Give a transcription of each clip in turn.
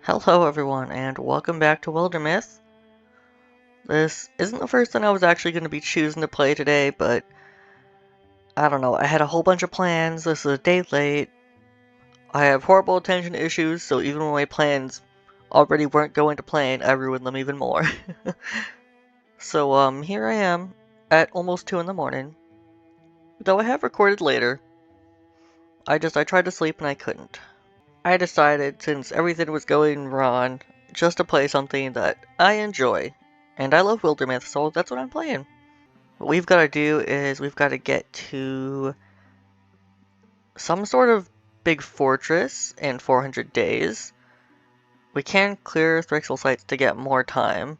Hello everyone, and welcome back to Wildermyth. This isn't the first time I was actually going to be choosing to play today, but I don't know, I had a whole bunch of plans, this is a day late, I have horrible attention issues, so even when my plans already weren't going to plan, I ruined them even more. So, here I am, at almost 2 in the morning, though I have recorded later. I tried to sleep and I couldn't. I decided, since everything was going wrong, just to play something that I enjoy. And I love Wildermyth, so that's what I'm playing. What we've got to do is we've got to get to some sort of big fortress in 400 days. We can clear Thrixel sites to get more time.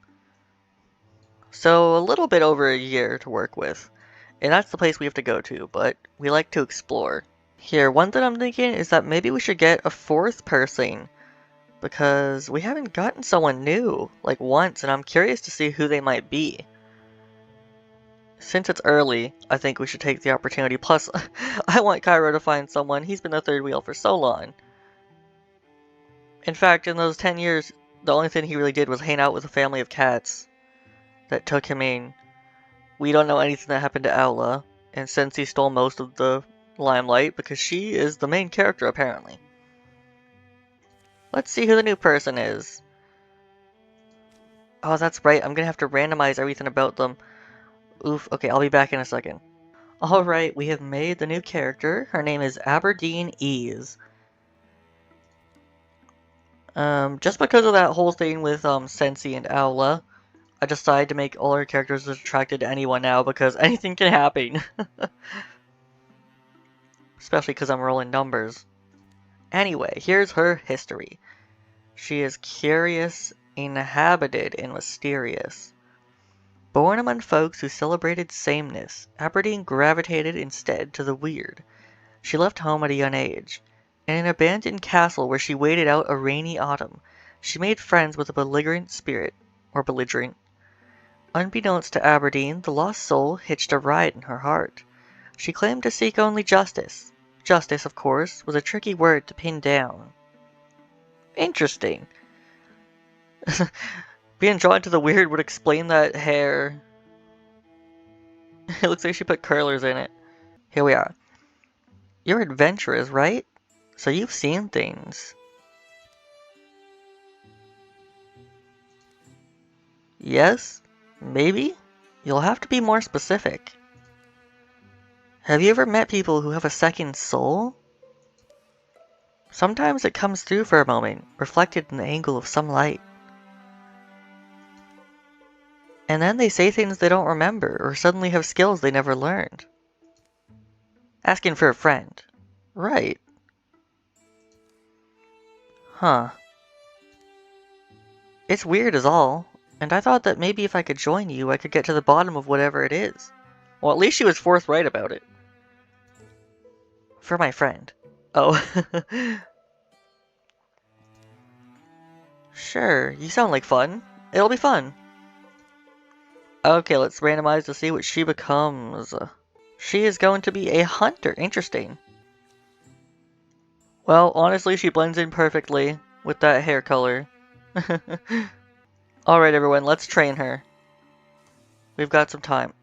So a little bit over a year to work with. And that's the place we have to go to, but we like to explore. Here, one thing I'm thinking is that maybe we should get a fourth person, because we haven't gotten someone new, like once, and I'm curious to see who they might be. Since it's early, I think we should take the opportunity. Plus, I want Cairo to find someone. He's been the third wheel for so long. In fact, in those 10 years, the only thing he really did was hang out with a family of cats that took him in. We don't know anything that happened to Aula, and since he stole most of the limelight, because she is the main character apparently. Let's see who the new person is. Oh, that's right, I'm gonna have to randomize everything about them. Oof, okay, I'll be back in a second. Alright, we have made the new character. Her name is Aberdeen Ease. Just because of that whole thing with Sensi and Aula, I decided to make all our characters attracted to anyone now because anything can happen. Especially because I'm rolling numbers. Anyway, here's her history. She is curious, inhabited, and mysterious. Born among folks who celebrated sameness, Aberdeen gravitated instead to the weird. She left home at a young age. In an abandoned castle where she waited out a rainy autumn, she made friends with a belligerent spirit, or belligerent. Unbeknownst to Aberdeen, the lost soul hitched a ride in her heart. She claimed to seek only justice. Justice, of course, was a tricky word to pin down. Interesting. Being drawn to the weird would explain that hair. It looks like she put curlers in it. Here we are. You're adventurous, right? So you've seen things. Yes? Maybe? You'll have to be more specific. Have you ever met people who have a second soul? Sometimes it comes through for a moment, reflected in the angle of some light. And then they say things they don't remember, or suddenly have skills they never learned. Asking for a friend. Right. Huh. It's weird is all, and I thought that maybe if I could join you, I could get to the bottom of whatever it is. Well, at least she was forthright about it. For my friend. Oh. Sure, you sound like fun. It'll be fun. Okay, let's randomize to see what she becomes. She is going to be a hunter. Interesting. Well, honestly, she blends in perfectly with that hair color. Alright, everyone, let's train her. We've got some time.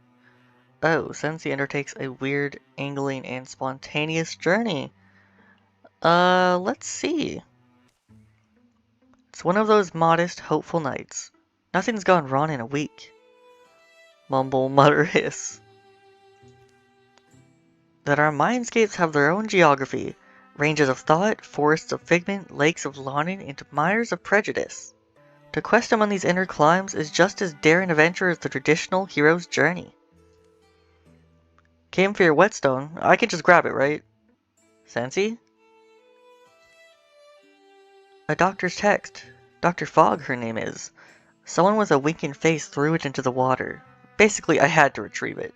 Oh, Sensi undertakes a weird, angling, and spontaneous journey. Let's see. It's one of those modest, hopeful nights. Nothing's gone wrong in a week. Mumble, mutter, hiss. That our mindscapes have their own geography. Ranges of thought, forests of figment, lakes of longing, and mires of prejudice. To quest among these inner climes is just as daring adventure as the traditional hero's journey. Came for your whetstone. I can just grab it, right? Sensi? A doctor's text. Dr. Fogg, her name is. Someone with a winking face threw it into the water. Basically, I had to retrieve it.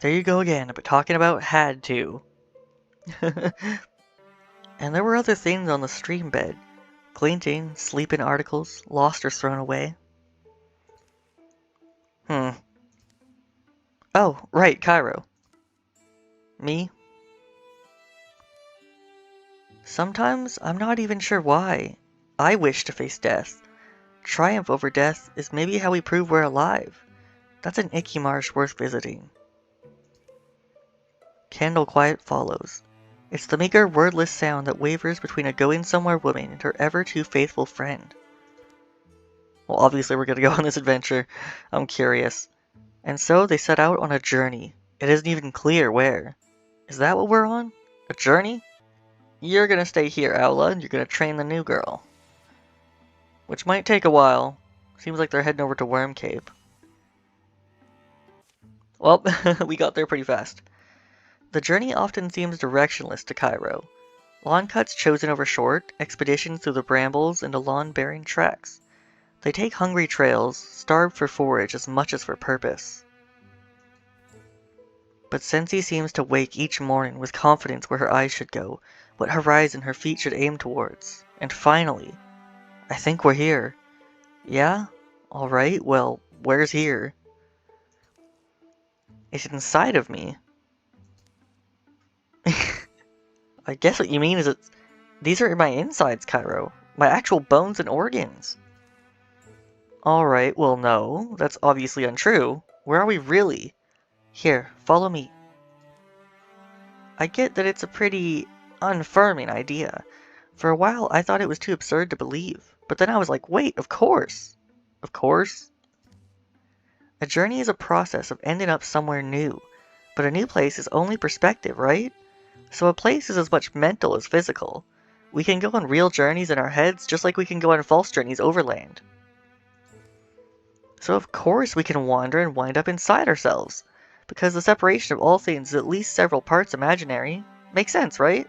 There you go again, but talking about had to. And there were other things on the stream bed. Glinting, sleeping articles, lost or thrown away. Oh, right, Cairo. Me? Sometimes I'm not even sure why. I wish to face death. Triumph over death is maybe how we prove we're alive. That's an icky marsh worth visiting. Candle quiet follows. It's the meager, wordless sound that wavers between a going-somewhere woman and her ever-too-faithful friend. Well, obviously we're gonna go on this adventure. I'm curious. And so they set out on a journey. It isn't even clear where. Is that what we're on? A journey? You're gonna stay here, Aula, and you're gonna train the new girl. Which might take a while. Seems like they're heading over to Worm Cave. Well, we got there pretty fast. The journey often seems directionless to Cairo. Lawn cuts chosen over short, expeditions through the brambles into lawn-bearing tracks. They take hungry trails, starved for forage as much as for purpose. But Sensi seems to wake each morning with confidence where her eyes should go, what horizon her feet should aim towards. And finally, I think we're here. Yeah? Alright, well, where's here? It's inside of me. I guess what you mean is these are my insides, Cairo. My actual bones and organs. Alright, well no, that's obviously untrue. Where are we really? Here, follow me. I get that it's a pretty unfirming idea. For a while, I thought it was too absurd to believe. But then I was like, wait, of course. Of course? A journey is a process of ending up somewhere new. But a new place is only perspective, right? So a place is as much mental as physical. We can go on real journeys in our heads just like we can go on false journeys overland. So of course we can wander and wind up inside ourselves. Because the separation of all things is at least several parts imaginary. Makes sense, right?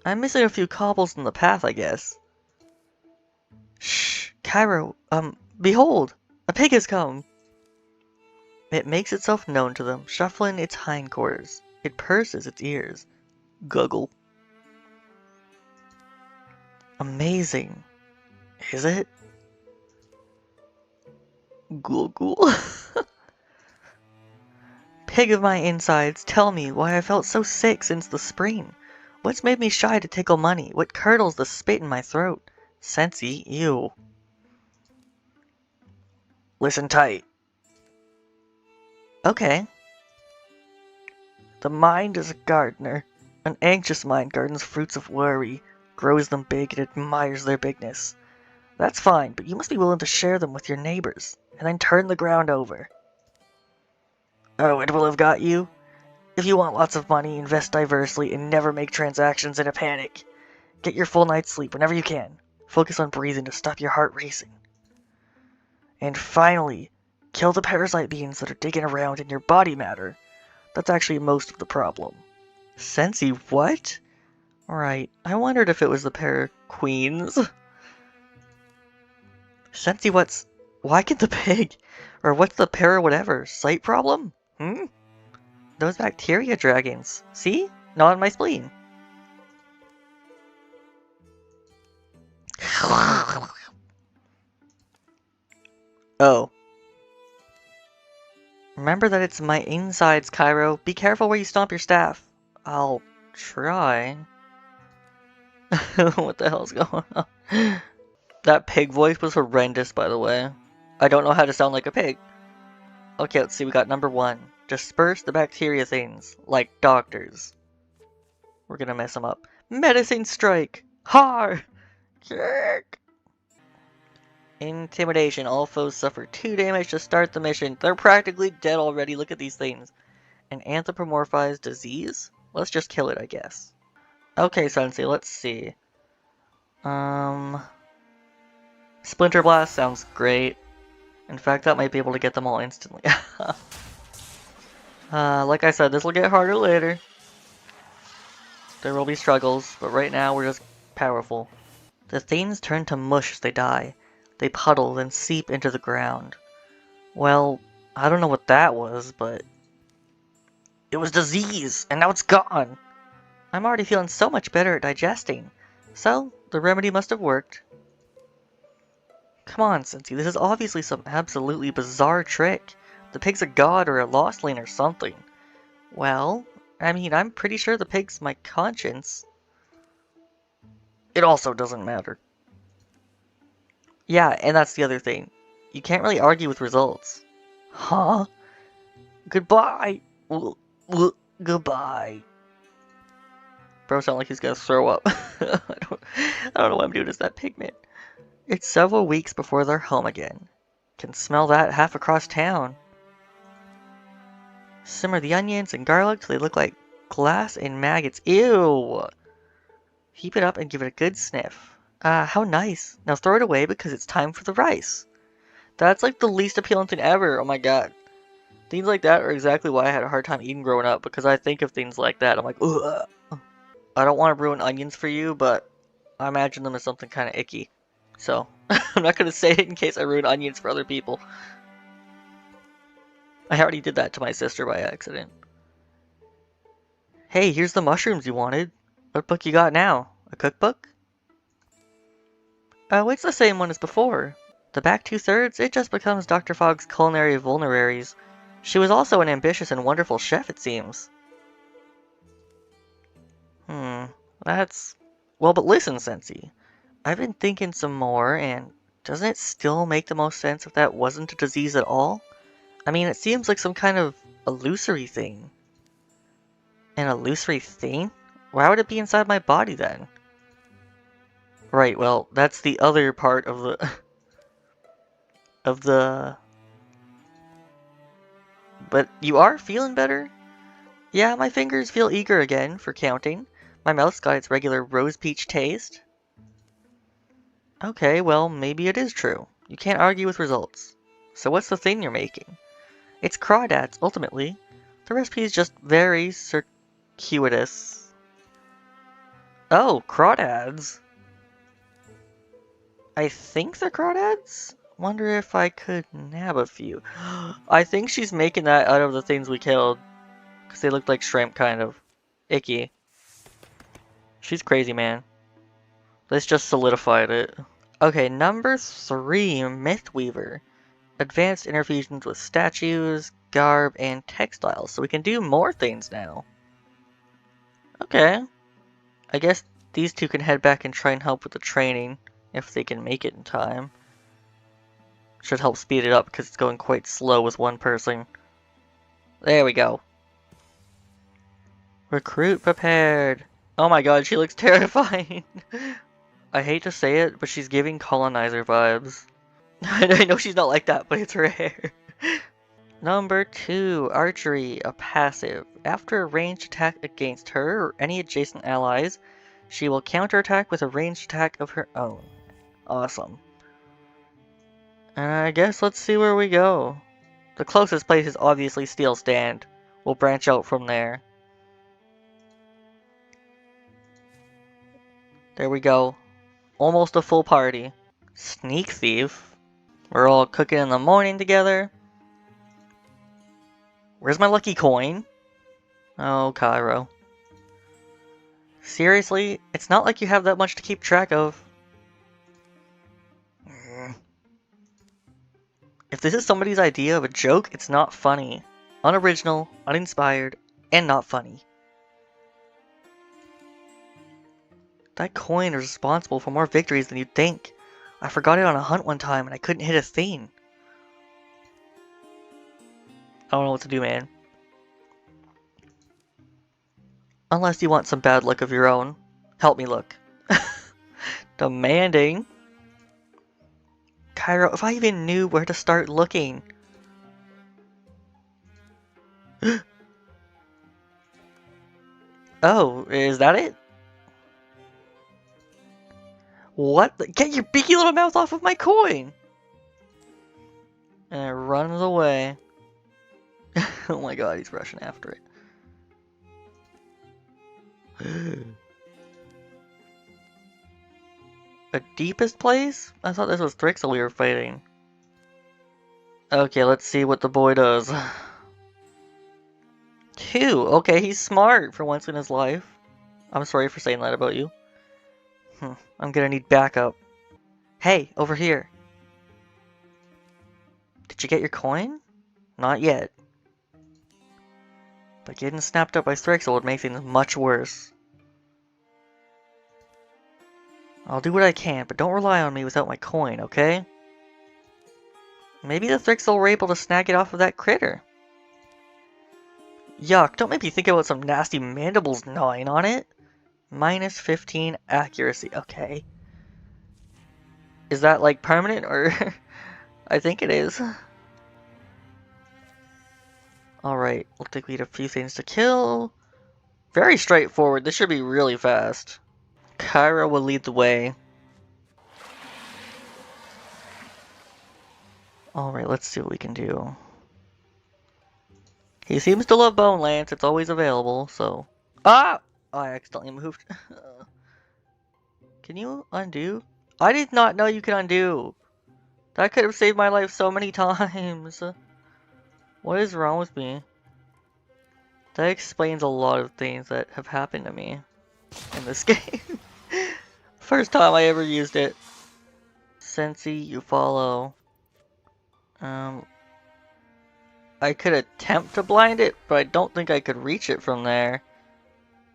I'm missing a few cobbles in the path, I guess. Shh! Cairo, behold! A pig has come! It makes itself known to them, shuffling its hindquarters. It purses its ears. Guggle. Amazing. Is it? Guggle. Pig of my insides, tell me why I felt so sick since the spring. What's made me shy to tickle money? What curdles the spit in my throat? Sensi, ew. Listen tight. Okay. The mind is a gardener. An anxious mind gardens fruits of worry, grows them big, and admires their bigness. That's fine, but you must be willing to share them with your neighbors, and then turn the ground over. Oh, it will have got you? If you want lots of money, invest diversely and never make transactions in a panic. Get your full night's sleep whenever you can. Focus on breathing to stop your heart racing. And finally, kill the parasite beings that are digging around in your body matter. That's actually most of the problem. Sensi, what? Right, I wondered if it was the para-queens. Sensi, why can the pig? Or what's the para-whatever? Sight problem? Those bacteria dragons. See? Not on my spleen. Oh. Remember that it's my insides, Cairo. Be careful where you stomp your staff. I'll try. What the hell's going on? That pig voice was horrendous, by the way. I don't know how to sound like a pig. Okay, let's see, we got number 1. Disperse the bacteria things, like doctors. We're gonna mess them up. Medicine strike! Har! Jerk! Intimidation. All foes suffer 2 damage to start the mission. They're practically dead already. Look at these things. An anthropomorphized disease? Let's just kill it, I guess. Okay, Sensei, let's see. Splinter Blast sounds great. In fact, that might be able to get them all instantly. Like I said, this will get harder later. There will be struggles, but right now we're just powerful. The things turn to mush as they die. They puddle, then seep into the ground. Well, I don't know what that was, but... It was disease, and now it's gone! I'm already feeling so much better at digesting. So, the remedy must have worked. Come on, Sensi, this is obviously some absolutely bizarre trick. The pig's a god or a lost lane or something. Well, I mean, I'm pretty sure the pig's my conscience. It also doesn't matter. Yeah, and that's the other thing. You can't really argue with results. Huh? Goodbye! Goodbye. Bro sounds like he's gonna throw up. I don't know why I'm doing this, that pigment. It's several weeks before they're home again. Can smell that half across town. Simmer the onions and garlic till they look like glass and maggots. Ew! Heap it up and give it a good sniff. Ah, how nice. Now throw it away because it's time for the rice. That's like the least appealing thing ever. Oh my god. Things like that are exactly why I had a hard time eating growing up, because I think of things like that. I'm like, ugh. I don't want to ruin onions for you, but I imagine them as something kind of icky. So, I'm not going to say it in case I ruin onions for other people. I already did that to my sister by accident. Hey, here's the mushrooms you wanted. What book you got now? A cookbook? Oh, it's the same one as before. The back 2/3, it just becomes Dr. Fogg's culinary vulneraries. She was also an ambitious and wonderful chef, it seems. That's... Well, but listen, Sensi. I've been thinking some more, and doesn't it still make the most sense if that wasn't a disease at all? I mean, it seems like some kind of illusory thing. An illusory thing? Why would it be inside my body then? Right, well, that's the other part of the... of the... But you are feeling better? Yeah, my fingers feel eager again for counting. My mouth's got its regular rose peach taste. Okay, well, maybe it is true. You can't argue with results. So what's the thing you're making? It's crawdads, ultimately. The recipe is just very circuitous. Oh, crawdads. I think they're crawdads? Wonder if I could nab a few. I think she's making that out of the things we killed. Because they looked like shrimp, kind of. Icky. She's crazy, man. This just solidified it. Okay, number 3, Mythweaver. Advanced interfusions with statues, garb, and textiles. So we can do more things now. Okay. I guess these two can head back and try and help with the training, if they can make it in time. Should help speed it up because it's going quite slow with one person. There we go. Recruit prepared. Oh my god, she looks terrifying. I hate to say it, but she's giving colonizer vibes. I know she's not like that, but it's her hair. Number 2, archery, a passive. After a ranged attack against her or any adjacent allies, she will counterattack with a ranged attack of her own. Awesome. And I guess let's see where we go. The closest place is obviously Steel Stand. We'll branch out from there. There we go. Almost a full party. Sneak thief. We're all cooking in the morning together. Where's my lucky coin? Oh, Cairo. Seriously? It's not like you have that much to keep track of. If this is somebody's idea of a joke, it's not funny. Unoriginal, uninspired, and not funny. That coin is responsible for more victories than you'd think. I forgot it on a hunt one time and I couldn't hit a thing. I don't know what to do, man. Unless you want some bad luck of your own. Help me look. Demanding. Cairo, if I even knew where to start looking. Oh, is that it? What? Get your beaky little mouth off of my coin! And it runs away. Oh my god, he's rushing after it. A deepest place? I thought this was Thrixel we were fighting. Okay, let's see what the boy does. 2! Okay, he's smart for once in his life. I'm sorry for saying that about you. I'm gonna need backup. Hey, over here. Did you get your coin? Not yet. But getting snapped up by Thrixel would make things much worse. I'll do what I can, but don't rely on me without my coin, okay? Maybe the Thrixel were able to snag it off of that critter. Yuck, don't make me think about some nasty mandibles gnawing on it. Minus 15 accuracy, okay. Is that like permanent or... I think it is. Alright, looks like we had a few things to kill. Very straightforward, this should be really fast. Kyra will lead the way. Alright, let's see what we can do. He seems to love Bone Lance, it's always available, so... Ah! Oh, I accidentally moved. Can you undo? I did not know you could undo! That could have saved my life so many times! What is wrong with me? That explains a lot of things that have happened to me in this game. First time I ever used it. Sensi, you follow. I could attempt to blind it, but I don't think I could reach it from there.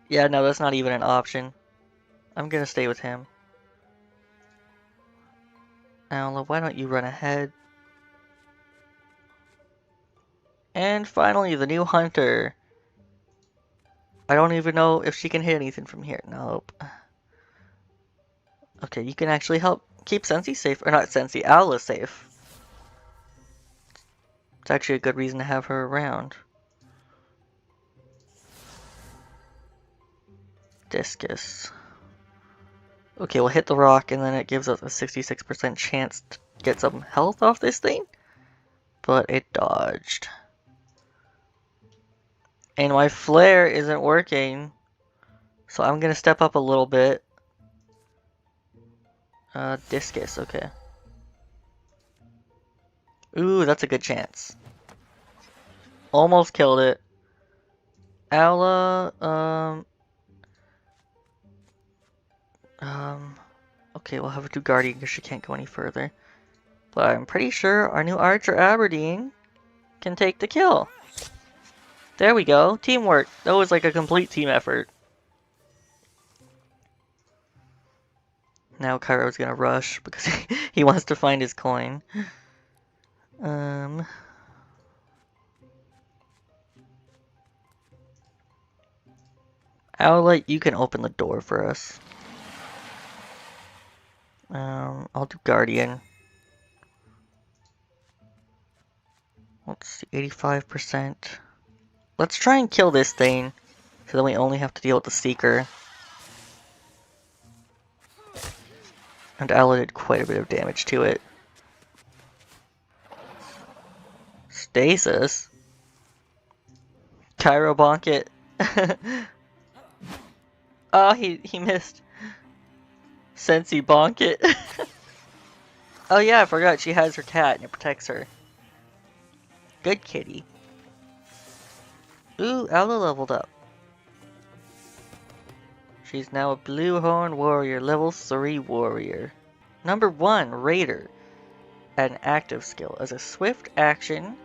Yeah, no, that's not even an option. I'm gonna stay with him. Now, why don't you run ahead? And finally, the new hunter. I don't even know if she can hit anything from here. Nope. Okay, you can actually help keep Sensi safe. Or not Sensi, Aula safe. It's actually a good reason to have her around. Discus. Okay, we'll hit the rock and then it gives us a 66% chance to get some health off this thing. But it dodged. And my flare isn't working. So I'm gonna step up a little bit. Discus, okay. Ooh, that's a good chance. Almost killed it. Aula, okay, we'll have her do Guardian because she can't go any further. But I'm pretty sure our new Archer Aberdeen can take the kill. There we go, teamwork. That was like a complete team effort. Now Kairo's gonna rush because he wants to find his coin. Aula, you can open the door for us. I'll do Guardian. Let's see, 85%. Let's try and kill this thing, so then we only have to deal with the Seeker. And Aula did quite a bit of damage to it. Stasis? Cairo bonk it. Oh, he missed. Sensi bonk it. Oh yeah, I forgot she has her cat and it protects her. Good kitty. Ooh, Aula leveled up. She's now a Blue Horn Warrior, level 3 warrior. Number 1, Raider. Add an active skill as a swift action,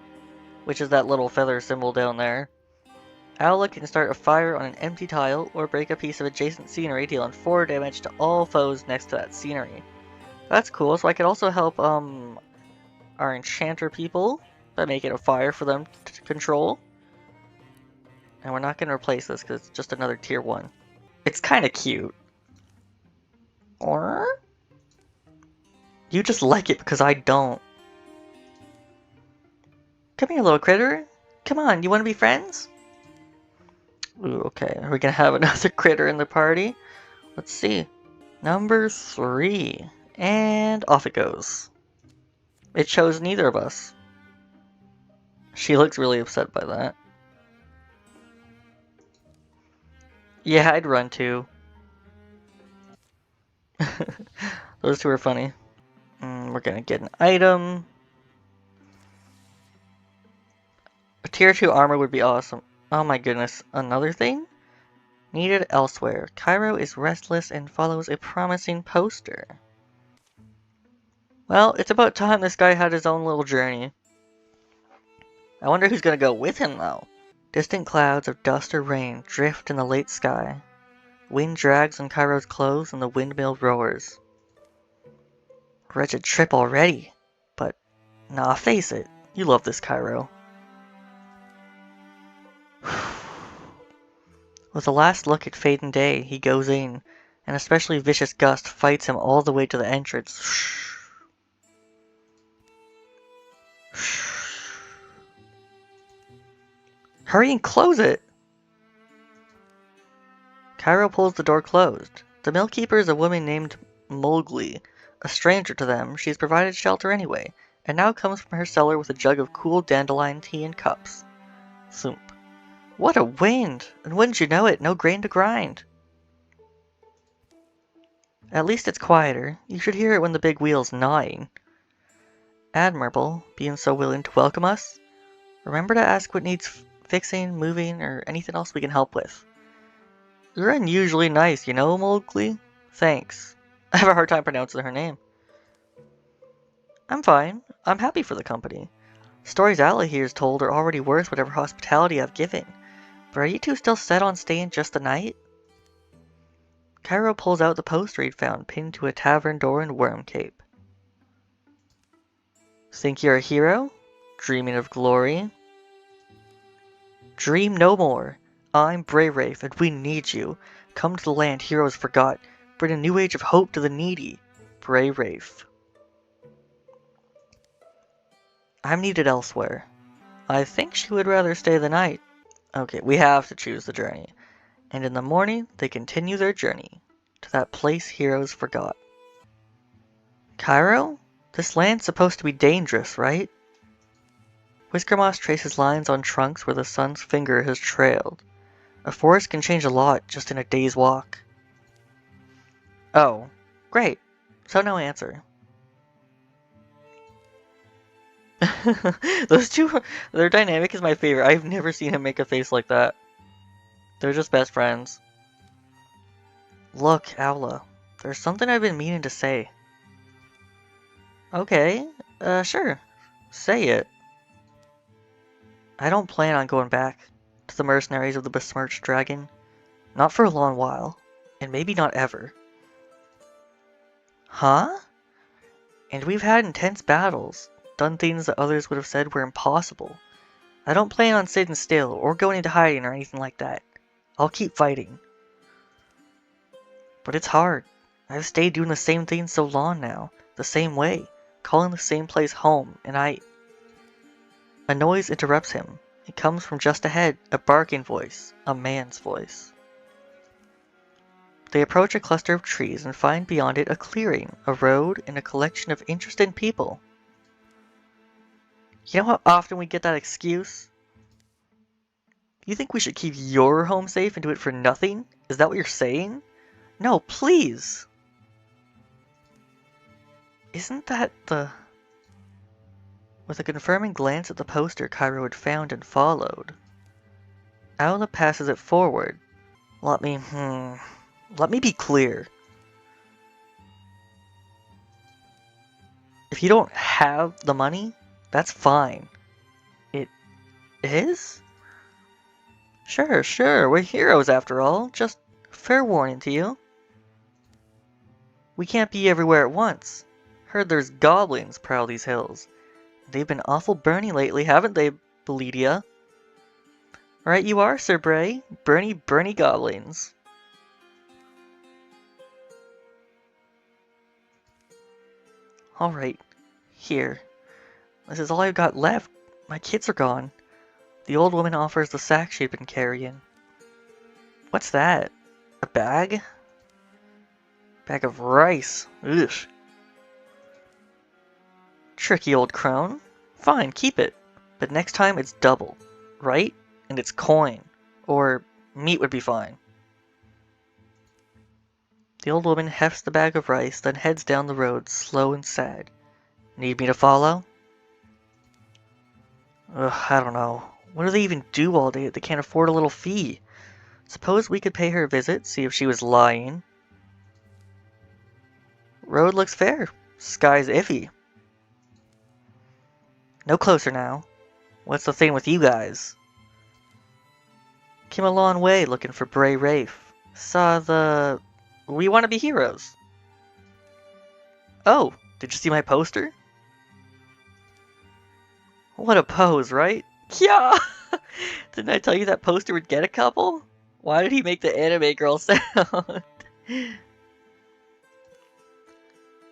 which is that little feather symbol down there. Aula can start a fire on an empty tile or break a piece of adjacent scenery, dealing 4 damage to all foes next to that scenery. That's cool, so I could also help our enchanter people by making a fire for them to control. And we're not going to replace this because it's just another tier 1. It's kind of cute. Or? You just like it because I don't. Come here, little critter. Come on, you want to be friends? Ooh, okay. Are we going to have another critter in the party? Let's see. Number 3. And off it goes. It chose neither of us. She looks really upset by that. Yeah, I'd run too. Those two are funny. We're gonna get an item. A tier 2 armor would be awesome. Oh my goodness, another thing? Needed elsewhere. Cairo is restless and follows a promising poster. Well, it's about time this guy had his own little journey. I wonder who's gonna go with him though. Distant clouds of dust or rain drift in the late sky. Wind drags on Cairo's clothes and the windmill roars. Wretched trip already. But, nah, face it. You love this Cairo. With a last look at fading day, he goes in. An especially vicious gust fights him all the way to the entrance. Hurry and close it! Cairo pulls the door closed. The mill keeper is a woman named Mowgli. A stranger to them, she's provided shelter anyway, and now comes from her cellar with a jug of cool dandelion tea and cups. Thump. What a wind! And wouldn't you know it, no grain to grind! At least it's quieter. You should hear it when the big wheel's gnawing. Admirable, being so willing to welcome us. Remember to ask what needs fixing, moving, or anything else we can help with. You're unusually nice, you know, Mowgli? Thanks. I have a hard time pronouncing her name. I'm fine. I'm happy for the company. Stories Allah here's told are already worth whatever hospitality I've given. But are you two still set on staying just the night? Cairo pulls out the poster he'd found pinned to a tavern door in Worm Cape. Think you're a hero? Dreaming of glory? Dream no more. I'm Bray-Wraith, and we need you. Come to the land heroes forgot. Bring a new age of hope to the needy. Bray-Wraith. I'm needed elsewhere. I think she would rather stay the night. Okay, we have to choose the journey. And in the morning, they continue their journey to that place heroes forgot. Cairo? This land's supposed to be dangerous, right? Whisker Moss traces lines on trunks where the sun's finger has trailed. A forest can change a lot just in a day's walk. Oh, great. So no answer. Those two, their dynamic is my favorite. I've never seen him make a face like that. They're just best friends. Look, Owla, there's something I've been meaning to say. Okay, sure. Say it. I don't plan on going back to the mercenaries of the besmirched dragon. Not for a long while, and maybe not ever. Huh? And we've had intense battles, done things that others would have said were impossible. I don't plan on sitting still or going into hiding or anything like that. I'll keep fighting. But it's hard. I've stayed doing the same thing so long now, the same way, calling the same place home, and A noise interrupts him. It comes from just ahead, a barking voice, a man's voice. They approach a cluster of trees and find beyond it a clearing, a road, and a collection of interested people. You know how often we get that excuse? You think we should keep your home safe and do it for nothing? Is that what you're saying? No, please! Isn't that the... With a confirming glance at the poster Cairo had found and followed, Owla passes it forward. Let me be clear. If you don't have the money, that's fine. It is? Sure, we're heroes after all. Just fair warning to you. We can't be everywhere at once. Heard there's goblins prowl these hills. They've been awful burny lately, haven't they, Belidia? Right you are, Sir Bray. Burny goblins. Alright, here. This is all I've got left. My kids are gone. The old woman offers the sack she'd been carrying. What's that? A bag? Bag of rice. Ugh. Tricky old crone. Fine, keep it. But next time it's double, right? And it's coin. Or meat would be fine. The old woman hefts the bag of rice, then heads down the road, slow and sad. Need me to follow? Ugh, I don't know. What do they even do all day that they can't afford a little fee? Suppose we could pay her a visit, see if she was lying. Road looks fair. Sky's iffy. No closer now. What's the thing with you guys? Came a long way looking for Bray-Wraith. Saw the... We want to be heroes. Oh, Did you see my poster? What a pose, right? Yeah! Didn't I tell you that poster would get a couple? Why did he make the anime girl sound?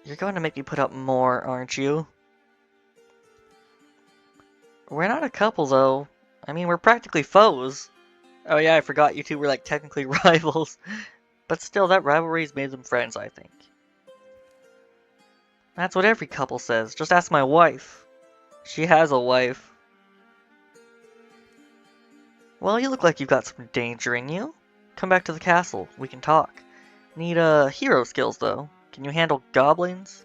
You're going to make me put up more, aren't you? We're not a couple, though. I mean, we're practically foes. Oh yeah, I forgot you two were like technically rivals. But still, that rivalry's made them friends, I think. That's what every couple says. Just ask my wife. She has a wife. Well, you look like you've got some danger in you. Come back to the castle. We can talk. Need hero skills, though. Can you handle goblins?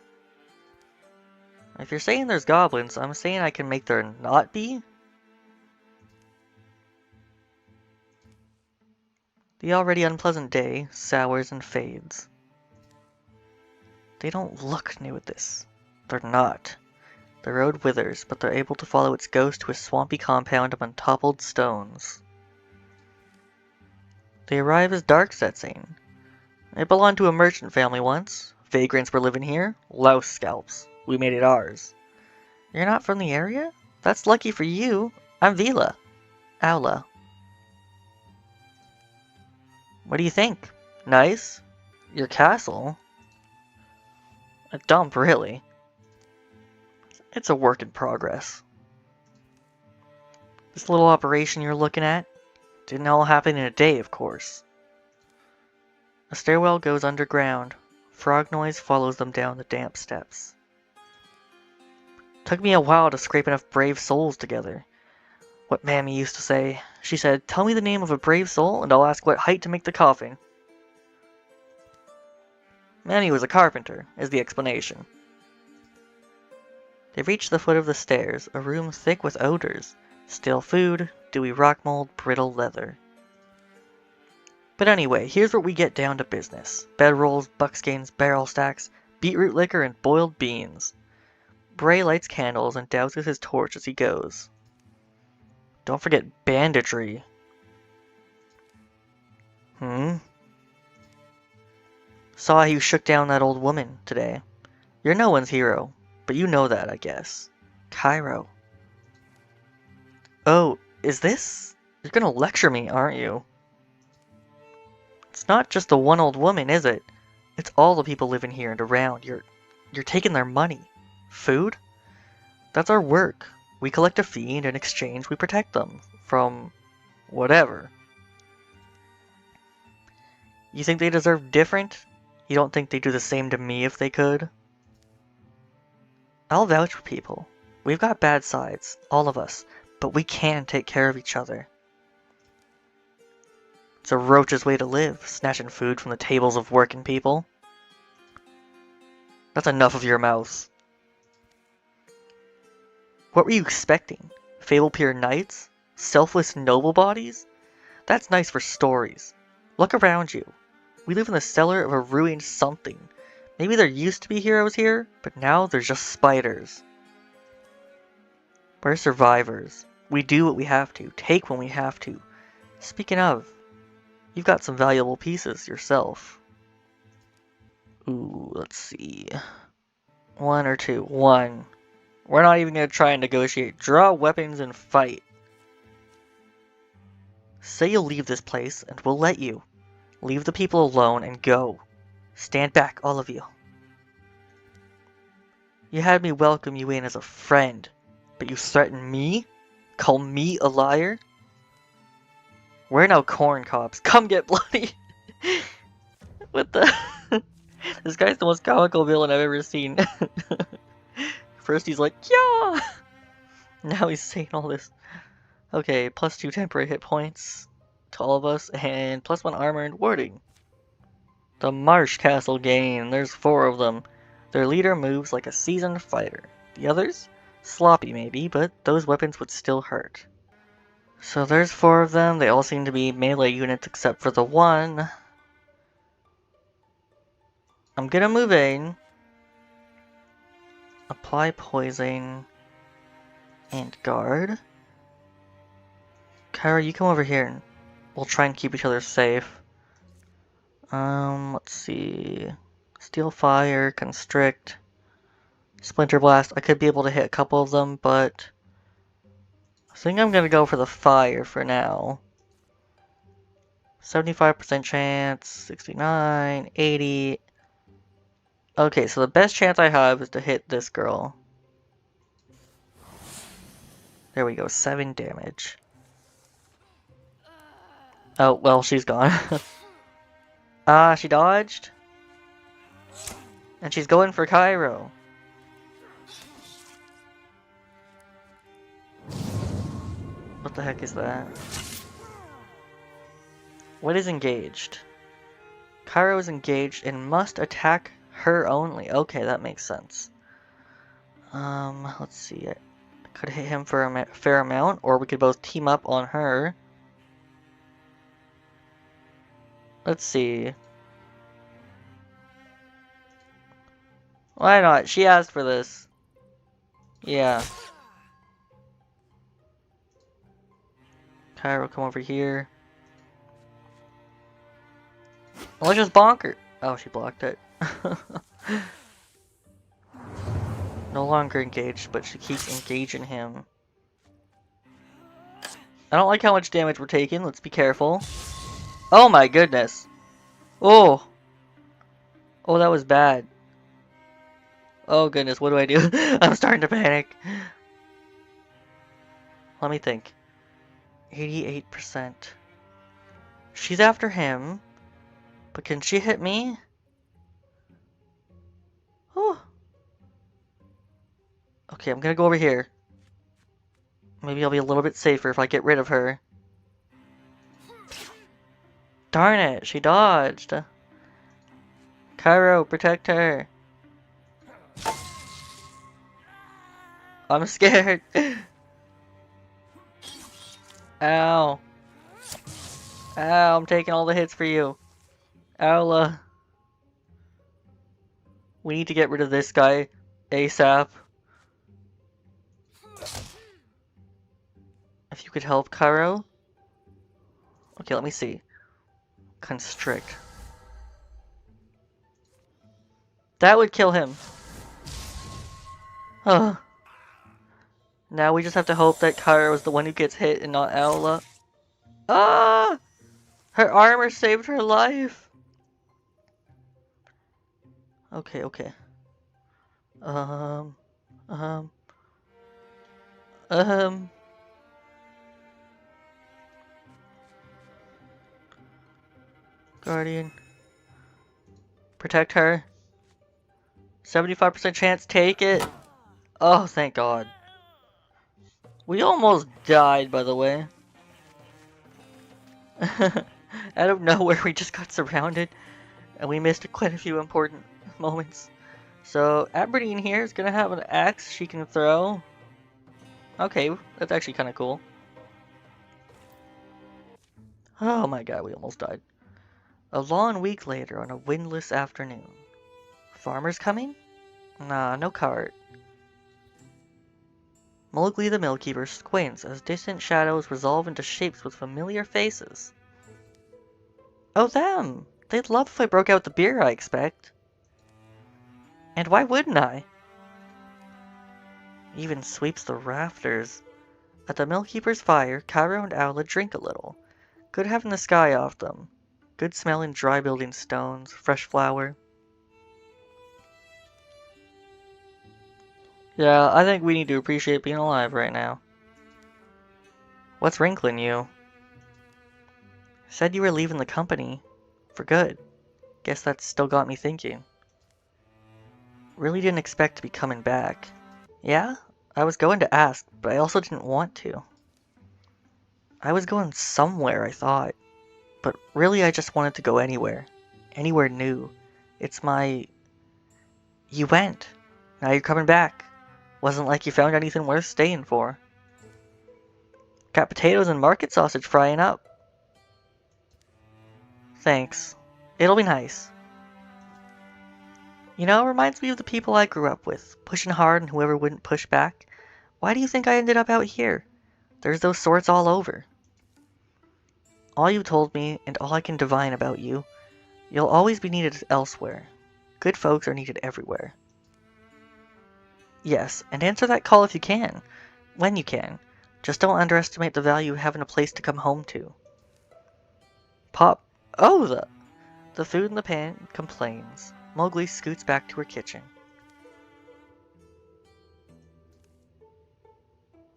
If you're saying there's goblins, I'm saying I can make there not be? The already unpleasant day sours and fades. They don't look new at this. They're not. The road withers, but they're able to follow its ghost to a swampy compound of untoppled stones. They arrive as dark sets in. It belonged to a merchant family once. Vagrants were living here. Louse scalps. We made it ours. You're not from the area? That's lucky for you. I'm Vila. Aula. What do you think? Nice? Your castle? A dump, really. It's a work in progress. This little operation you're looking at didn't all happen in a day, of course. A stairwell goes underground. Frog noise follows them down the damp steps. Took me a while to scrape enough brave souls together. What Mammy used to say. She said, "Tell me the name of a brave soul, and I'll ask what height to make the coffin." Mammy was a carpenter, is the explanation. They reached the foot of the stairs, a room thick with odors. Stale food, dewy rock mold, brittle leather. But anyway, here's where we get down to business. Bedrolls, buckskins, barrel stacks, beetroot liquor, and boiled beans. Bray lights candles and douses his torch as he goes. Don't forget banditry. Saw how you shook down that old woman today. You're no one's hero, but you know that, I guess. Cairo. Oh, is this? You're gonna lecture me, aren't you? It's not just the one old woman, is it? It's all the people living here and around. You're taking their money. Food? That's our work. We collect a fee, and in exchange we protect them. From whatever. You think they deserve different? You don't think they'd do the same to me if they could? I'll vouch for people. We've got bad sides, all of us, but we can take care of each other. It's a roach's way to live, snatching food from the tables of working people. That's enough of your mouth. What were you expecting? Fable-pure knights? Selfless noble bodies? That's nice for stories. Look around you. We live in the cellar of a ruined something. Maybe there used to be heroes here, but now there's just spiders. We're survivors. We do what we have to, take when we have to. Speaking of, you've got some valuable pieces yourself. Ooh, let's see. One or two. One. We're not even going to try and negotiate. Draw weapons and fight. Say you'll leave this place, and we'll let you. Leave the people alone and go. Stand back, all of you. You had me welcome you in as a friend, but you threaten me? Call me a liar? We're now corn cobs. Come get bloody! What the? This guy's the most comical villain I've ever seen. First he's like, yeah! Now he's saying all this. Okay, +2 temporary hit points to all of us, and +1 armor and warding. The Marsh Castle Gang, there's 4 of them. Their leader moves like a seasoned fighter. The others? Sloppy maybe, but those weapons would still hurt. So there's 4 of them, they all seem to be melee units except for the one. I'm gonna move in. Apply poison. And guard. Kyra, you come over here and we'll try and keep each other safe. Let's see. Steal fire, constrict. Splinter Blast. I could be able to hit a couple of them, but I think I'm gonna go for the fire for now. 75% chance, 69, 80. Okay, so the best chance I have is to hit this girl. There we go, 7 damage. Oh, well, she's gone. Ah, she dodged. And she's going for Cairo. What the heck is that? What is engaged? Cairo is engaged and must attack her only. Okay, that makes sense. Let's see. I could hit him for a fair amount, or we could both team up on her. Let's see. Why not? She asked for this. Yeah. Cairo, come over here. Let's just bonk her. Oh, she blocked it. No longer engaged, but she keeps engaging him. I don't like how much damage we're taking. Let's be careful. Oh my goodness. Oh. Oh, that was bad. Oh goodness, what do I do? I'm starting to panic. Let me think. 88%. She's after him. But can she hit me? Oh. Okay, I'm gonna go over here. Maybe I'll be a little bit safer if I get rid of her. Darn it, she dodged. Cairo, protect her. I'm scared. Ow. Ow, I'm taking all the hits for you. Owla. We need to get rid of this guy ASAP. If you could help, Cairo. Okay, let me see. Constrict. That would kill him. Ugh. Now we just have to hope that Cairo is the one who gets hit and not Owla. Ah! Her armor saved her life! Okay, okay. Um... Guardian. Protect her. 75% chance, take it! Oh, thank God. We almost died, by the way. Out of nowhere, we just got surrounded, and we missed quite a few important moments. So, Aberdeen here is gonna have an axe she can throw. Okay, that's actually kind of cool. Oh my God, we almost died. A long week later on a windless afternoon. Farmers coming? Nah, no cart. Mowgli the Millkeeper squints as distant shadows resolve into shapes with familiar faces. Oh, them! They'd love if I broke out the beer, I expect. And why wouldn't I? Even sweeps the rafters. At the Millkeeper's fire, Cairo and Owla drink a little. Good having the sky off them. Good smelling dry building stones, fresh flour. Yeah, I think we need to appreciate being alive right now. What's wrinkling you? Said you were leaving the company. For good. Guess that's still got me thinking. Really didn't expect to be coming back. Yeah? I was going to ask, but I also didn't want to. I was going somewhere, I thought. But really I just wanted to go anywhere. Anywhere new. It's my... You went. Now you're coming back. Wasn't like you found anything worth staying for. Got potatoes and market sausage frying up. Thanks. It'll be nice. You know, it reminds me of the people I grew up with, pushing hard and whoever wouldn't push back. Why do you think I ended up out here? There's those sorts all over. All you told me, and all I can divine about you, you'll always be needed elsewhere. Good folks are needed everywhere. Yes, and answer that call if you can. When you can. Just don't underestimate the value of having a place to come home to. Pop. Oh, the food in the pan complains. Mowgli scoots back to her kitchen.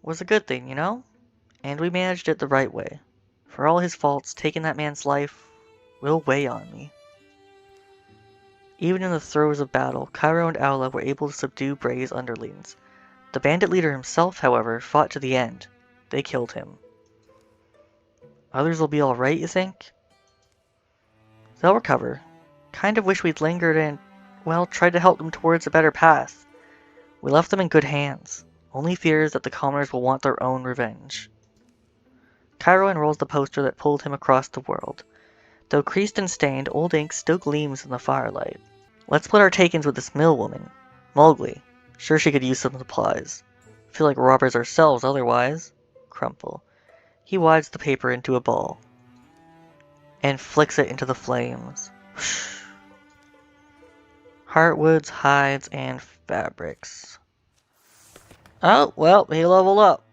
Was a good thing, you know? And we managed it the right way. For all his faults, taking that man's life will weigh on me. Even in the throes of battle, Cairo and Aula were able to subdue Bray's underlings. The bandit leader himself, however, fought to the end. They killed him. Others will be alright, you think? They'll recover. Kind of wish we'd lingered and, well, tried to help them towards a better path. We left them in good hands. Only fears that the commoners will want their own revenge. Cairo unrolls the poster that pulled him across the world. Though creased and stained, old ink still gleams in the firelight. Let's split our take-ins with this mill woman. Mowgli. Sure she could use some supplies. Feel like robbers ourselves otherwise. Crumple. He wads the paper into a ball. And flicks it into the flames. Heartwoods, hides, and fabrics. Oh, well, he leveled up.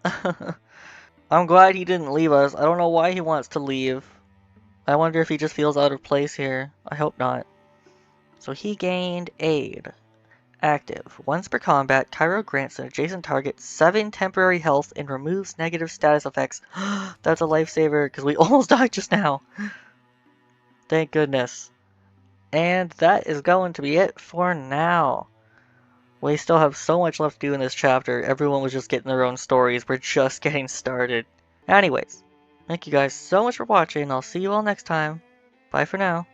I'm glad he didn't leave us. I don't know why he wants to leave. I wonder if he just feels out of place here. I hope not. So he gained Aid. Active. Once per combat, Cairo grants an adjacent target 7 temporary health and removes negative status effects. That's a lifesaver, because we almost died just now. Thank goodness. And that is going to be it for now. We still have so much left to do in this chapter. Everyone was just getting their own stories. We're just getting started. Anyways, thank you guys so much for watching. I'll see you all next time. Bye for now.